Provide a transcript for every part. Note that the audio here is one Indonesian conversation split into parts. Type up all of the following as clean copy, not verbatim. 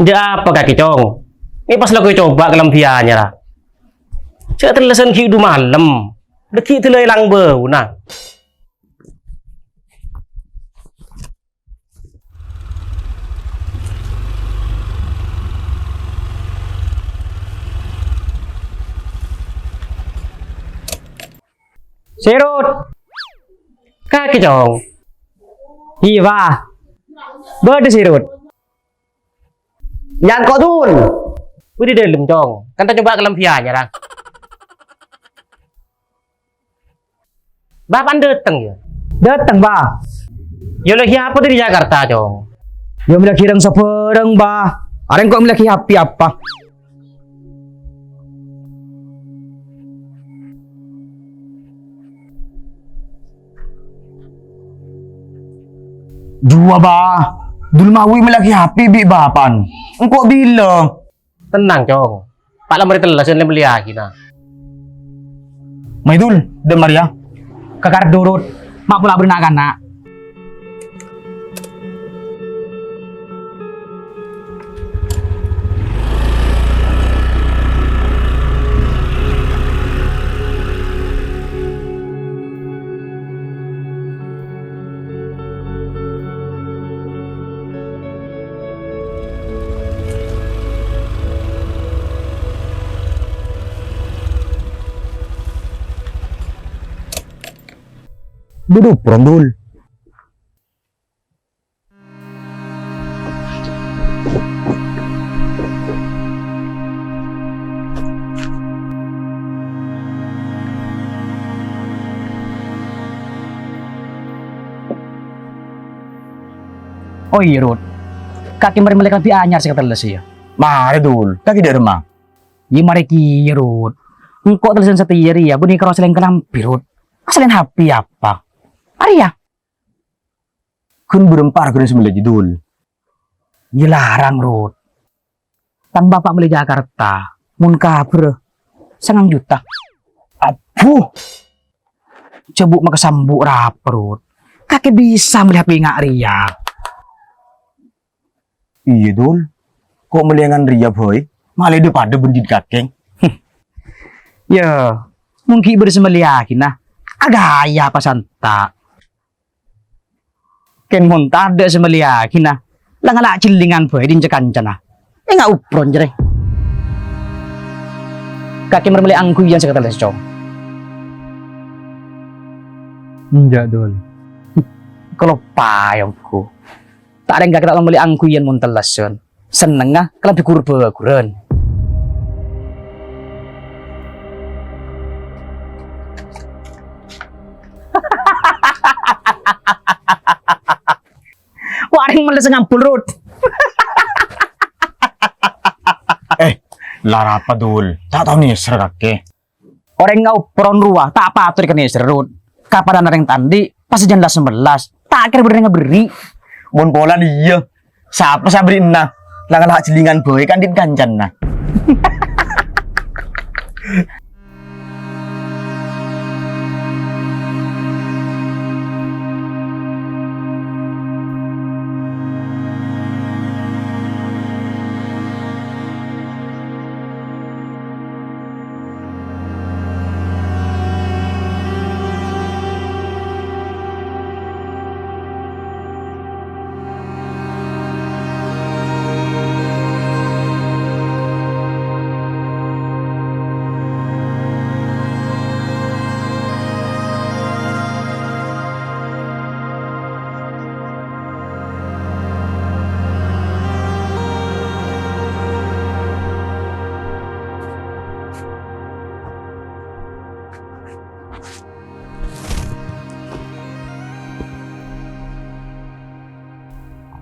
Dia apa kaki cong? Ini pas lo coba kelembiannya lah. Cek terlesan hidup malam. Deki telai lang bau nah. Serut. Kaki cong. Iya. Berde serut. Yan kok dul. Udah dalam cong. Kan kita coba kelembiannya lah. Bapak datang ya? Datang ba. Ya lagi apa tuh di Jakarta cong? Yo milaki rang saperang ba. Areng kok milaki happy apa? Dua ba. Dul mawi milaki happy bi bapan. Engkau bilang. Tenang cong. Pak lamar telas yang beli lagi nah. May dul, dan Maria. Kakar durut. Mak pula berenakan nak. Duduk, Prondul. Oh iya, Rut. Kaki mari mereka lebih anyar sih kata ya. Mari, Dul. Kaki dari rumah. Iya, mari ki, Rut. Engkau terusan setir ya, bunyi keros selain kenampi, Rut. Selain happy apa? Arya. Kun berempar kun sebelah judul. Ya larang, Rut. Tang bapak beli Jakarta. Mun kabur. 9 juta. Aduh. Cebuk maka sambuk rap, Rut. Kakek bisa melihat ngak Ria. Iya, Dul. Kok melihat Ria, boy? Malah hidup pada bendit kakek. Ya, mungkin bersembeliakin nah. Agak ya pasanta. Ken monta ada sembeliakin nah. Langan cilingan boy dincekan cana. Enggak upron jere. Kaki mermeli angku yang sekata les cong. Enggak dul. Kalau payongku. Tak ada yang gak kita membeli angku yang muntelasun. Seneng ah, kalau dikurba kuren. Waring malah ngampul Rut. Lara apa dul? Tak tahu nih ser kakek. Orang ngau peron ruah tak apa atur ikan serut. Kapan ada yang tandi pas jam 11 tak kira beri. Mon pola dia. Siapa saya beri nah? Langan hak celingan boy kan din kancan nah.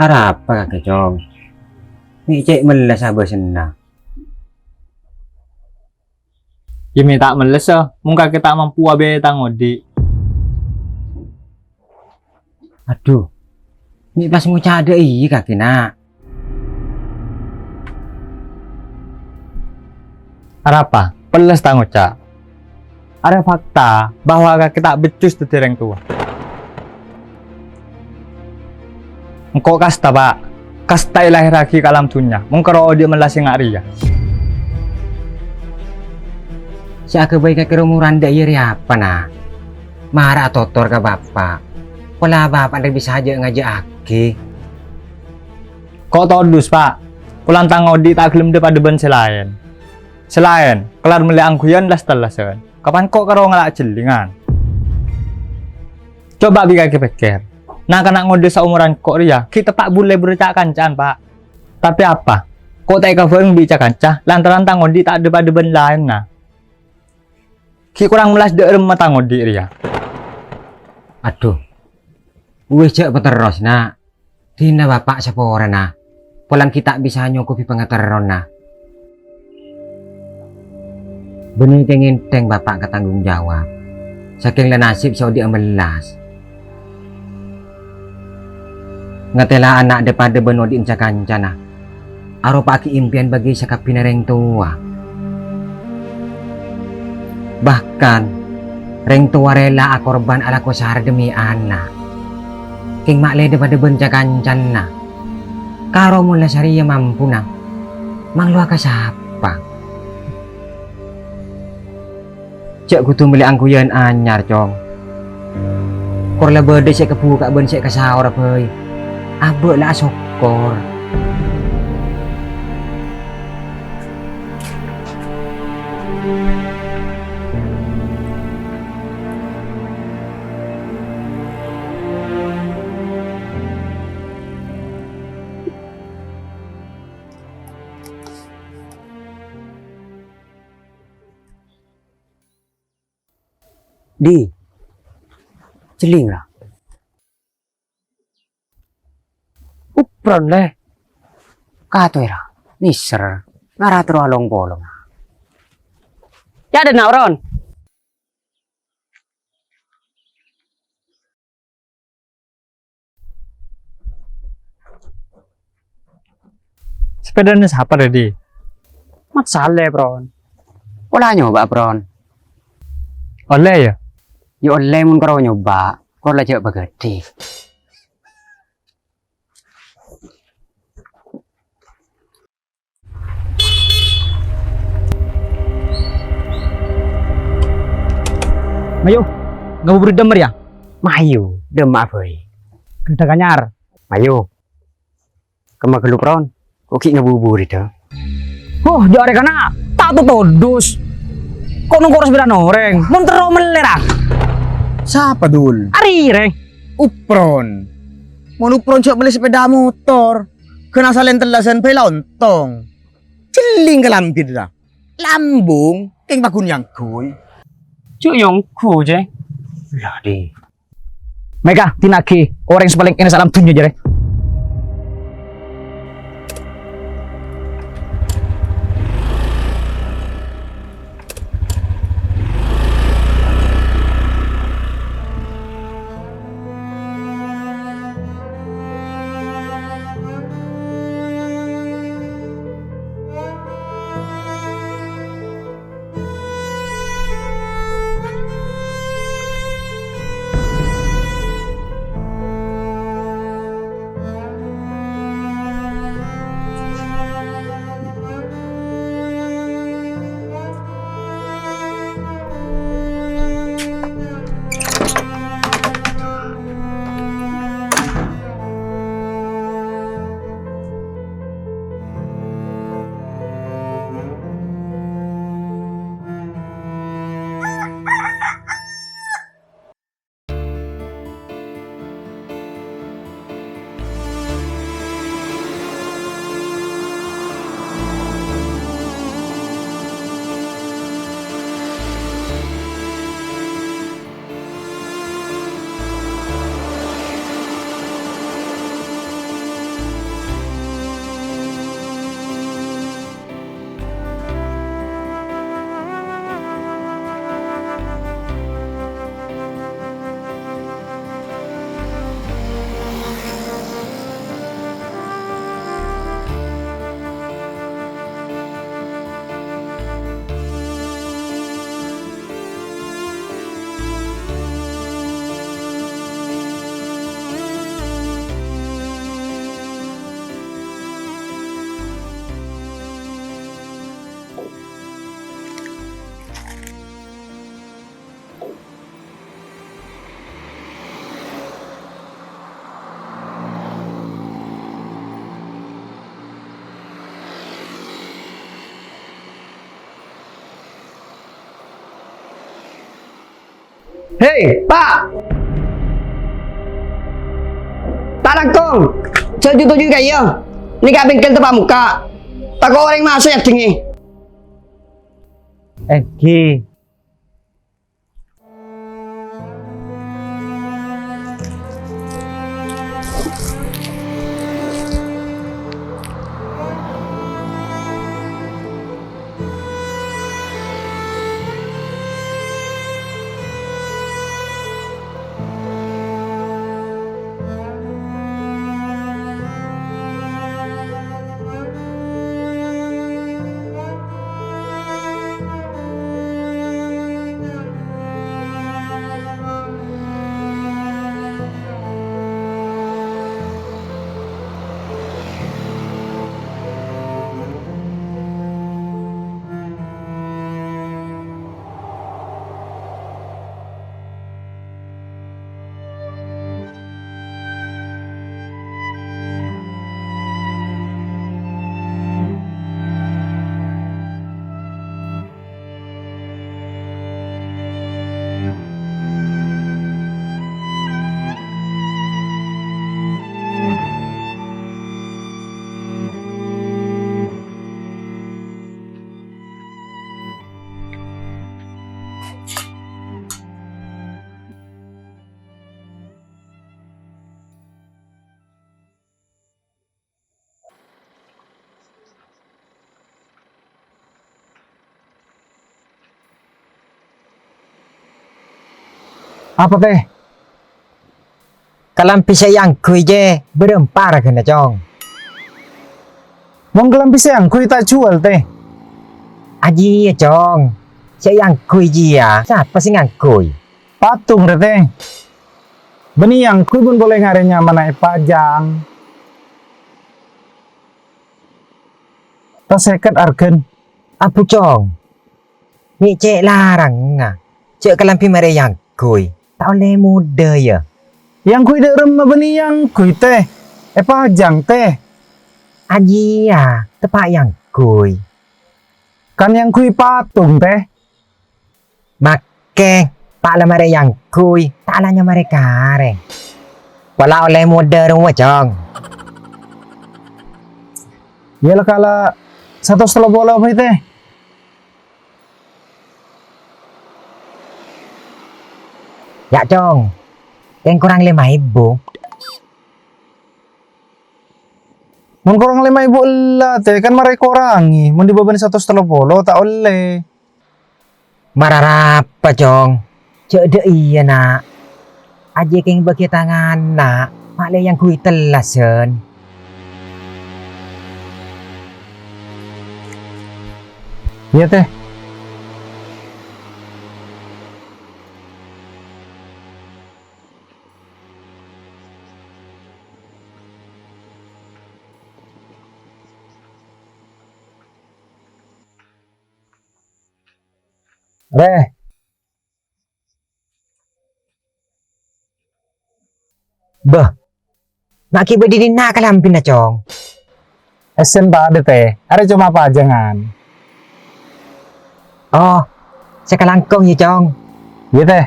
Ada apa kakek cong? Ni cek melas abah senang. Ya tak meles muka kita mampu abe tangodi. Aduh, ni pas ngucap ada kakek nak. Ada apa? Peles tangoca. Ada fakta bahwa kita becus tu dereng tua. Engkau kasta pak, kasta lahir lagi ke alam dunia. Mungkaro dia melasi ngari ya. Si aku baik ke umuran dah iri apa nah? Marah totor ke bapak. Pola bapak anda bisa aja ngajak aki. Kok todus pak, pulang tangau di tak gelem depan deban selain. Selain, kelar meli angguyan las telasan. Kapan kok karo ngelak jelingan? Coba bika pikir. Nah kena ngode seumuran kok ria, kita pak boleh bercak kancan pak. Tapi apa? Kok tak cover bica kanca, lantaran tangodi tak ada pada ben lain nah. Ki kurang melas de remah tangodi ria. Aduh. Wis cek peteros nak. Dina bapak sepora nah. Pulang kita bisa nyukupi pengeteron nah. Benih teng bapak ketanggung jawab. Saking lenasib saudi amelas. Ngatela anak daripada beno di inca kancana. Aro paki impian bagi sakapina reng tua. Bahkan reng tua rela akorban ala kosar demi anak. King makle daripada benca kancana. Karo mula sariya mampu na. Mangluah ka siapa? Cek kutu milik angkuyan anyar cong. Korla berde cek kebuka ben cek kasawar apa. Abek lah sokor. Di celing lah. Upron leh. Kato era. Miser. Ngaratro along bolong. Ya ada nauron. Sepedanya siapa tadi? Mat sale, bron. Wala nyoba pron. Oleh ya? Yo oleh mun karo nyoba. Kor la cek bagati. Mayo, ngabuburit demer ya? Mayu, demak boy. Geda kanyar. Mayu. Kemagelu pron. Koki ngabubur itu. Oh, jare kana tak todus. Kok nunggu harus bilang noreng? Muntero melera. Siapa dul? Ari reng. Upron. Mau upron cok beli sepeda motor. Kena salen telasan pe lontong. Celing ke lampir dah. Lambung keng bakun yang kuy. Cuk yang ku je. Lah di. Mereka tinaki orang sepaling ini salam dunia jare. Hei, Pak! Tak langkong. Sejuta juga ya. Ini gak bengkel tempat muka. Tak kau orang masuk ya tinggi. Gi. Apa teh? Kelampi sayang kui je berempar kena cong. Wong kelampi sayangku tak jual teh. Aji ya cong. Sayang kui ji ya. Siapa sih ngangkui? Patung deh teh. Beni yang kui pun boleh ngarenya mana pajang. Tas seket argen. Apu cong. Ni cek larang nga. Cek kelampi mere yang kui. Tak oleh muda ya. Yang kui dek remah beni yang kui teh. Pajang teh. Aji ya. Tepak yang kui. Kan yang kui patung teh. Make. Pak lah mere yang kui. Tak lahnya mereka re. Walau oleh muda rumah cong. Yalah kala 130 apa teh. Ya cong. Yang kurang 5.000. Mun kurang 5.000 lah teh kan mereka kurangi. Mun dibebani 130 tak oleh. Marah apa cong? Cek de iya nak. Aja keng bagi tangan nak. Mak yang kui telasen. Iya teh. Reh, Beh. Nak ki berdiri nak kalampin na cong. esen tak ada teh. Ada cuma pajangan. Oh. Sekalangkong ya cong. Iya teh.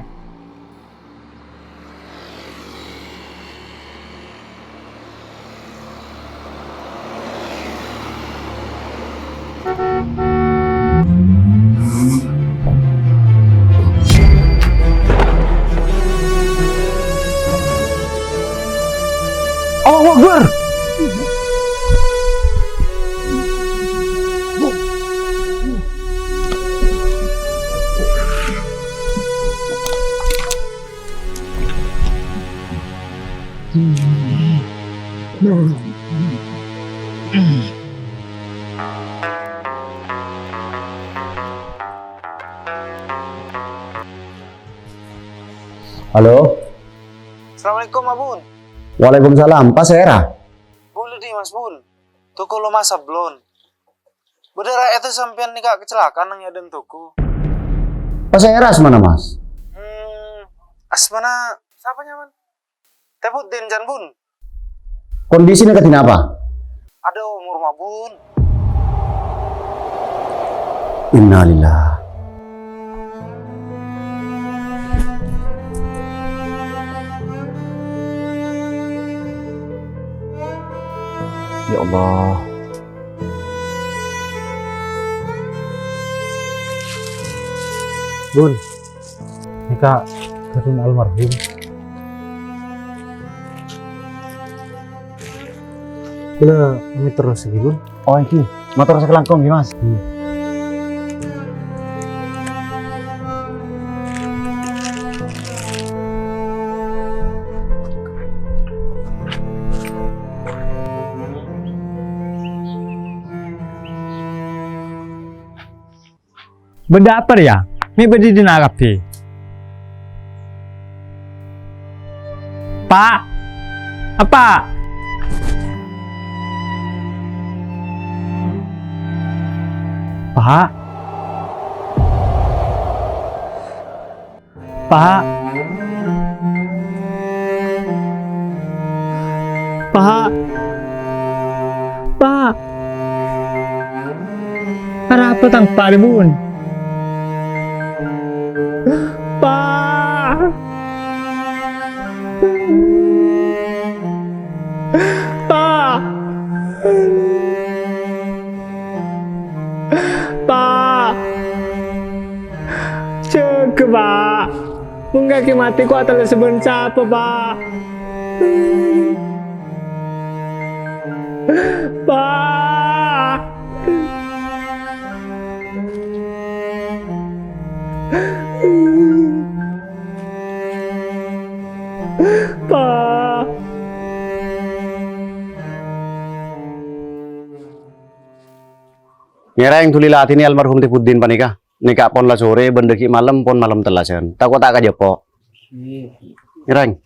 Oh, Akbar. Halo. Assalamualaikum Abun. Waalaikumsalam. Pak Sera. Boleh di Mas Bun. Toko lo masa belum. Bedara itu sampean nikah kecelakaan nang yaden toko. Pak Sera mana Mas? Asmana siapa nyaman? Tebut Denjan Bun. Kondisinya ketina apa? Ada umur Mabun. Innalillah. Ya Allah. Bun, ini kak kartun almarhum. Kula pamit terus lagi bun. Oh iki, motor saya kelangkong ya mas. Benda apa ya? Mi bedi dinarapi. Pak, apa? Pak, Pak, Pak, Pak. Ada apa tang Pak Bun? Pak, Pak, Pak, cek Pak, mungkin mati ku atau sebentar Pak, Pak. Pak. Ngereng tulila ini almarhum Tipuddin panika. Nikah pon la sore bendeki malam pon malam telasan. Takut tak kajepo. Ngereng.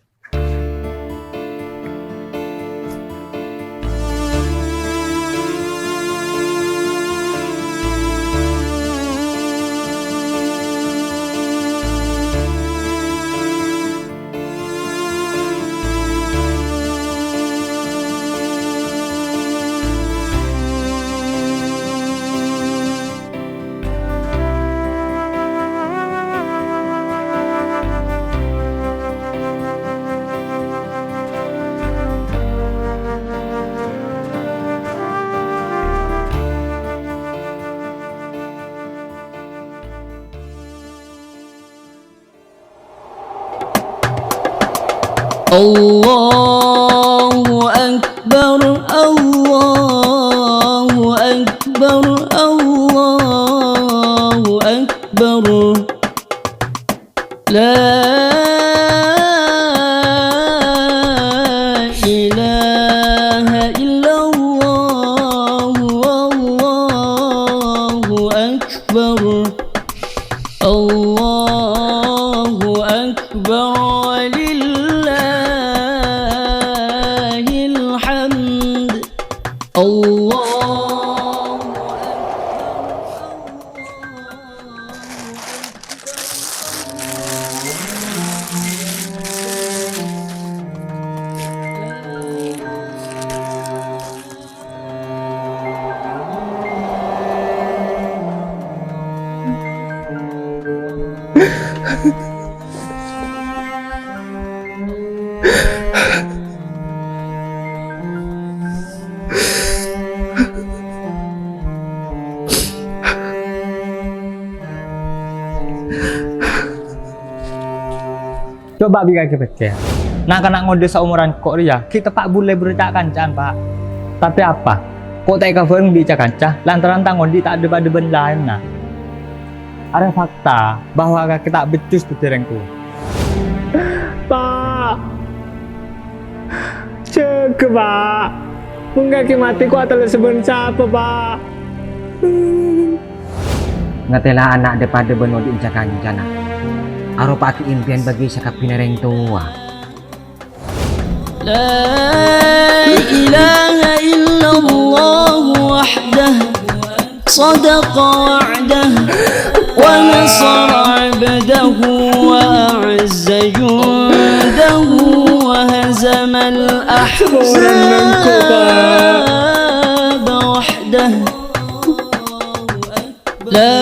Allahu Akbar, Allahu Akbar, Allahu Akbar. La ilaha illallah, Allahu Akbar, Allahu Akbar. Coba bikin kepeke. Nah kena ngode seumuran kok dia, kita pak boleh bercak kancan pak. Tapi apa? Kok tak cover bicara kancah, lantaran tangon di tak ada pada benda lain nah. Ada fakta bahwa kita becus petirengku. Pak, cek pak, mungkin mati ku atau sebentar apa pak? Ngatela anak daripada beno di kancana. Aro paki impian bagi sakap pinareng tua. La ilaha illallah wahdah sadaqa wa'dah wa nasara 'abdahu wa a'azza jundahu wa hazama al-ahzab wahdah. La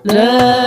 لا